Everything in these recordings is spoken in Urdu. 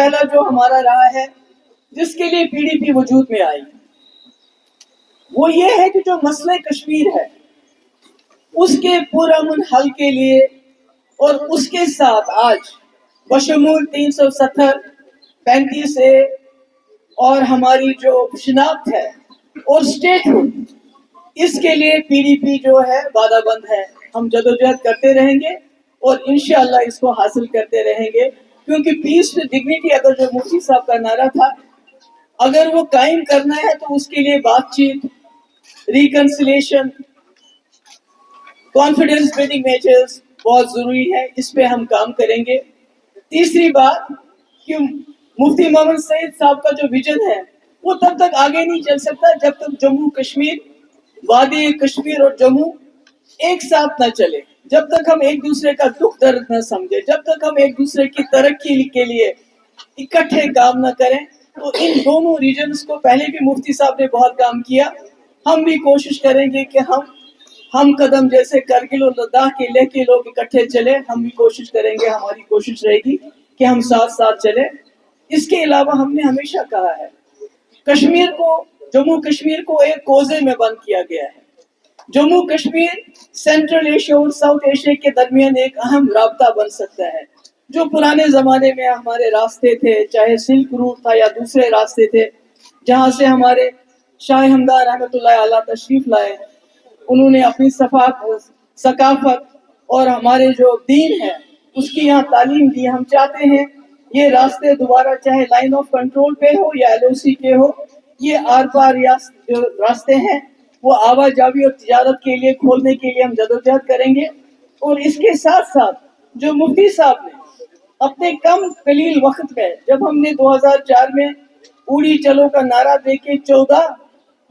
پہلا جو ہمارا رہا ہے جس کے لیے پی ڈی پی وجود میں آئی وہ یہ ہے کہ جو مسئلہ کشمیر ہے اس کے پرامن حل کے لیے اور اس کے ساتھ آج بشمول 370 35A اور ہماری جو شناخت ہے اور اسٹیٹ ہوڈ اس کے لیے پی ڈی پی جو ہے وعدہ بند ہے. ہم جدوجہد کرتے رہیں گے اور انشاءاللہ اس کو حاصل کرتے رہیں گے کیونکہ پیس ود ڈگنیٹی اگر جو مفتی صاحب کا نعرہ تھا اگر وہ قائم کرنا ہے تو اس کے لیے بات چیت ریکنسلیشن کانفیڈنس بلڈنگ میجرز بہت ضروری ہے. اس پہ ہم کام کریں گے. تیسری بات کہ مفتی محمد سعید صاحب کا جو ویژن ہے وہ تب تک آگے نہیں چل سکتا جب تک جموں کشمیر وادی کشمیر اور جموں ایک ساتھ نہ چلے, جب تک ہم ایک دوسرے کا دکھ درد نہ سمجھے, جب تک ہم ایک دوسرے کی ترقی کے لیے اکٹھے کام نہ کریں. تو ان دونوں ریجنز کو پہلے بھی مفتی صاحب نے بہت کام کیا. ہم بھی کوشش کریں گے کہ ہم قدم جیسے کرگل اور لداخ کے لے کے لوگ اکٹھے چلے, ہم بھی کوشش کریں گے, ہماری کوشش رہے گی کہ ہم ساتھ ساتھ چلیں. اس کے علاوہ ہم نے ہمیشہ کہا ہے کشمیر کو, جموں کشمیر کو ایک کوزے میں بند کیا گیا ہے. جموں کشمیر سینٹرل ایشیا اور ساؤتھ ایشیا کے درمیان ایک اہم رابطہ بن سکتا ہے. جو پرانے زمانے میں ہمارے راستے تھے, چاہے سلک روٹ تھا یا دوسرے راستے تھے, جہاں سے ہمارے شاہ ہمدان رحمۃ اللہ علیہ تشریف لائے, انہوں نے اپنی ثقافت اور ہمارے جو دین ہے اس کی یہاں تعلیم دی. ہم چاہتے ہیں یہ راستے دوبارہ چاہے لائن آف کنٹرول پہ ہو یا LOC کے ہو, یہ آر پار جو راستے ہیں وہ آواجاوی اور تجارت کے لیے کھولنے کے لیے ہم جدوجہد کریں گے. اور اس کے ساتھ ساتھ جو مفتی صاحب نے اپنے کم قلیل وقت میں, جب ہم نے 2004 میں اڑی چلو کا نعرہ دے کے 14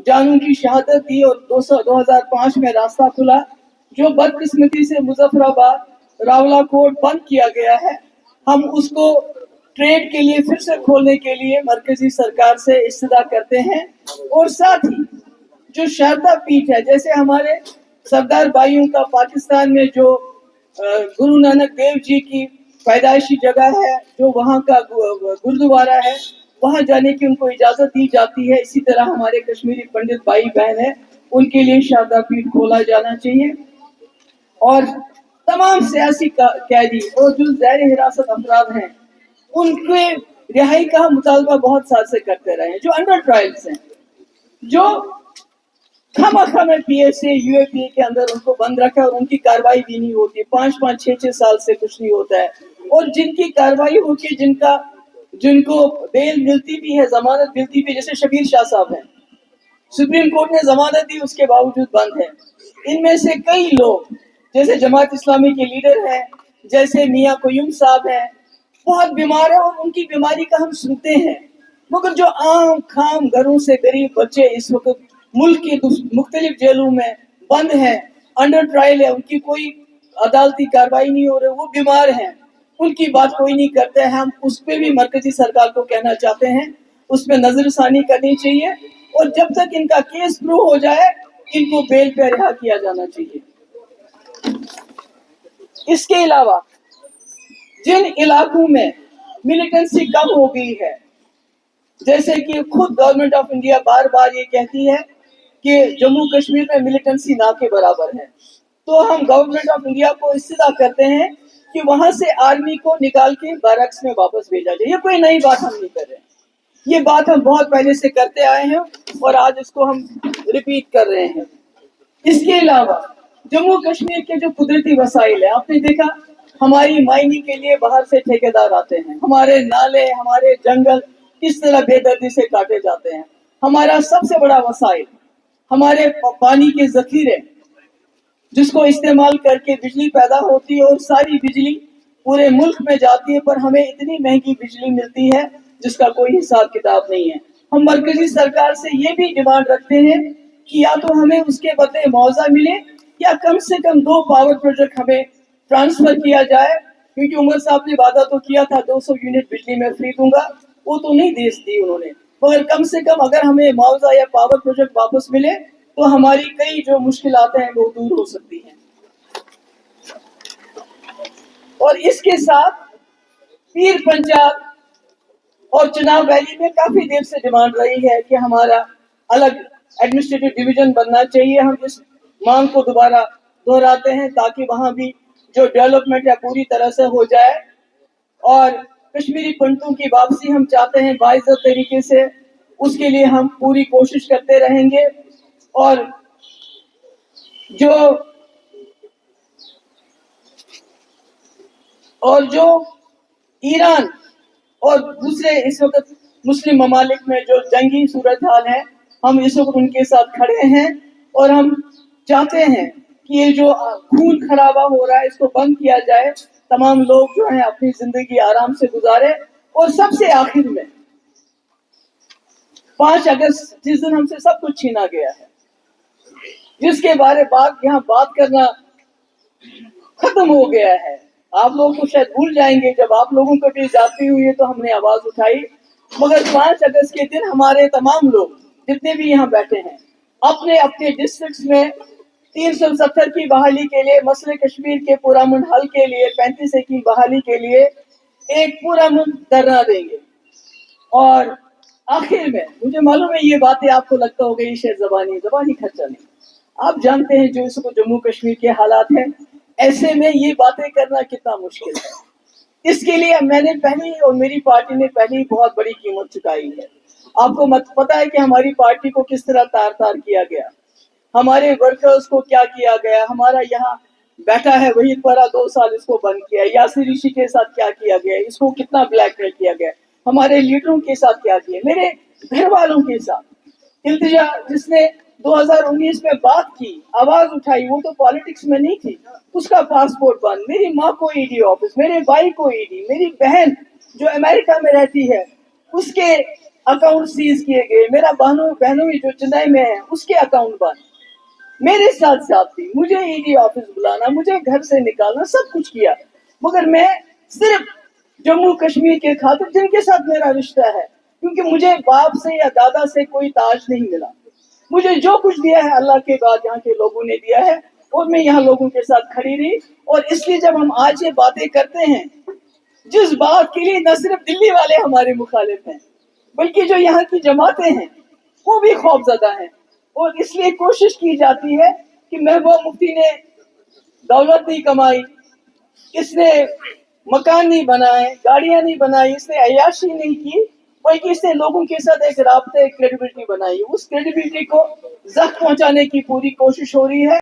جانوں کی شہادت دی اور 2005 میں راستہ کھلا, جو بدقسمتی سے مظفر آباد راولا کوٹ بند کیا گیا ہے, ہم اس کو ٹریڈ کے لیے پھر سے کھولنے کے لیے مرکزی سرکار سے استدعا کرتے ہیں. اور ساتھ ہی جو شاردا پیٹھ ہے, جیسے ہمارے سردار بھائیوں کا پاکستان میں جو گرو نانک دیو جی کی پیدائشی جگہ ہے, جو وہاں کا گردوارا ہے, وہاں جانے کی ان کو اجازت دی جاتی ہے. اسی طرح ہمارے کشمیری پنڈت بھائی بہن ہیں, ان کے لیے شاردا پیٹھ کھولا جانا چاہیے. اور تمام سیاسی قیدی اور جو زیر حراست افراد ہیں ان کے رہائی کا مطالبہ بہت سال سے کرتے رہے ہیں. جو انڈر ٹرائلز ہیں, جو ہمیں PSA UAPA کے اندر ان کو بند رکھا اور ان کی کاروائی بھی نہیں ہوتی, 5-5 6-6 سال سے کچھ نہیں ہوتا ہے. اور جن کی کاروائی ہوتی ہے, جن کو بیل ملتی بھی ہے, ضمانت ملتی بھی, جیسے شبیر شاہ صاحب ہیں, سپریم کورٹ نے ضمانت دی, اس کے باوجود بند ہے. ان میں سے کئی لوگ جیسے جماعت اسلامی کے لیڈر ہیں, جیسے میاں قیوم صاحب ہیں, بہت بیمار ہیں اور ان کی بیماری کا ہم سنتے ہیں. مگر جو عام خام گھروں سے غریب بچے اس وقت ملک کی مختلف جیلوں میں بند ہیں, انڈر ٹرائل ہے, ان کی کوئی عدالتی کاروائی نہیں ہو رہی, وہ بیمار ہیں, ان کی بات کوئی نہیں کرتے. ہم اس پہ بھی مرکزی سرکار کو کہنا چاہتے ہیں اس پہ نظر ثانی کرنی چاہیے, اور جب تک ان کا کیس پروو ہو جائے ان کو بیل پہ رہا کیا جانا چاہیے. اس کے علاوہ جن علاقوں میں ملیٹنسی کم ہو گئی ہے, جیسے کہ خود گورنمنٹ آف انڈیا بار بار یہ کہتی ہے کہ جموں کشمیر میں ملیٹنسی نہ کے برابر ہے, تو ہم گورنمنٹ آف انڈیا کو استدعا کرتے ہیں کہ وہاں سے آرمی کو نکال کے بیرکس میں واپس بھیجا جائے. یہ کوئی نئی بات ہم نہیں کر رہے ہیں, یہ بات ہم بہت پہلے سے کرتے آئے ہیں اور آج اس کو ہم ریپیٹ کر رہے ہیں. اس کے علاوہ جموں کشمیر کے جو قدرتی وسائل ہیں, آپ نے دیکھا ہماری مائننگ کے لیے باہر سے ٹھیکیدار آتے ہیں, ہمارے نالے, ہمارے جنگل کس طرح بے دردی سے کاٹے جاتے ہیں. ہمارا سب سے بڑا وسائل ہمارے پانی کے ذخیرے, جس کو استعمال کر کے بجلی پیدا ہوتی ہے اور ساری بجلی پورے ملک میں جاتی ہے, پر ہمیں اتنی مہنگی بجلی ملتی ہے جس کا کوئی حساب کتاب نہیں ہے. ہم مرکزی سرکار سے یہ بھی ڈیمانڈ رکھتے ہیں کہ یا تو ہمیں اس کے بدلے معاوضہ ملے یا کم سے کم 2 پاور پروجیکٹ ہمیں ٹرانسفر کیا جائے, کیونکہ عمر صاحب نے وعدہ تو کیا تھا 200 یونٹ بجلی میں فری دوں گا, وہ تو نہیں دی انہوں نے, مگر کم سے کم اگر ہمیں معاوضہ یا پاور پروجیکٹ واپس ملے تو ہماری کئی جو مشکلات ہیں وہ دور ہو سکتی ہیں. اور اس کے ساتھ پیر پنجاب اور چناب ویلی میں کافی دیر سے ڈیمانڈ رہی ہے کہ ہمارا الگ ایڈمنسٹریٹو ڈویژن بننا چاہیے. ہم اس مانگ کو دوبارہ دہراتے ہیں تاکہ وہاں بھی جو ڈیولپمنٹ ہے پوری طرح سے ہو جائے. اور کشمیری پنڈتوں کی واپسی ہم چاہتے ہیں باعزت طریقے سے. اس کے لیے ہم پوری کوشش کرتے رہیں گے. اور جو ایران اور دوسرے اس وقت مسلم ممالک میں جو جنگی صورتحال ہے، ہم اس وقت ان کے ساتھ کھڑے ہیں اور ہم چاہتے ہیں کہ یہ جو خون خرابہ ہو رہا ہے اس کو بند کیا جائے. تمام لوگ جو ہیں اپنی زندگی آرام سے گزارے. اور سب سے آخر میں 5 اگست جس دن ہم سے سب کچھ چھینا گیا ہے، جس کے بارے یہاں بات کرنا ختم ہو گیا ہے. آپ لوگ کو شاید بھول جائیں گے، جب آپ لوگوں کو بھی زیادتی ہوئی ہے تو ہم نے آواز اٹھائی. مگر 5 اگست کے دن ہمارے تمام لوگ جتنے بھی یہاں بیٹھے ہیں اپنے اپنے ڈسٹرکٹس میں 370 کی بحالی کے لیے، مسئلہ کشمیر کے پرامن حل کے لیے، 35 کی بحالی کے لیے ایک پرامن دھرنا دیں گے. اور آخر میں مجھے معلوم ہے یہ باتیں آپ کو لگتا ہوگا یہ شاید زبانی خرچہ نہیں. آپ جانتے ہیں جو اس کو جموں کشمیر کے حالات ہیں، ایسے میں یہ باتیں کرنا کتنا مشکل ہے. اس کے لیے میں نے پہلی اور میری پارٹی نے پہلی بہت بڑی قیمت چکائی ہے. آپ کو پتا ہے کہ ہماری پارٹی کو کس طرح تار کیا گیا، ہمارے ورکرز کو کیا کیا گیا. ہمارا یہاں بیٹھا ہے وحید پورہ 2 سال اس کو بند کیا. یاسر رشی کے ساتھ کیا کیا گیا، اس کو کتنا بلیک میل کیا گیا. ہمارے لیڈروں کے ساتھ کیا کیا، میرے گھر والوں کے ساتھ. التجا جس نے 2019 میں بات کی، آواز اٹھائی، وہ تو پالیٹکس میں نہیں تھی. اس کا پاسپورٹ بند. میری ماں کو ای ڈی آفس، میرے بھائی کو ای ڈی، میری بہن جو امریکہ میں رہتی ہے اس کے اکاؤنٹ سیز کیے گئے. میرا بہنوں جو چنئی میں ہے اس کے اکاؤنٹ بند. میرے ساتھ تھی، مجھے ای ڈی آفس بلانا، مجھے گھر سے نکالنا، سب کچھ کیا. مگر میں صرف جموں کشمیر کے خاطر جن کے ساتھ میرا رشتہ ہے، کیونکہ مجھے باپ سے یا دادا سے کوئی تاج نہیں ملا. مجھے جو کچھ دیا ہے اللہ کے بعد یہاں کے لوگوں نے دیا ہے، اور میں یہاں لوگوں کے ساتھ کھڑی رہی. اور اس لیے جب ہم آج یہ باتیں کرتے ہیں، جس بات کے لیے نہ صرف دلی والے ہمارے مخالف ہیں بلکہ جو یہاں کی جماعتیں ہیں وہ بھی خوف زدہ ہیں. اور اس لیے کوشش کی جاتی ہے کہ محبوب مفتی نے دولت نہیں کمائی، اس نے مکان نہیں بنائے، گاڑیاں نہیں بنائی، اس نے عیاشی نہیں کی، بلکہ اس نے لوگوں کے ساتھ ایک رابطے، ایک کریڈیبلٹی بنائی. اس کریڈیبلٹی کو زخم پہنچانے کی پوری کوشش ہو رہی ہے.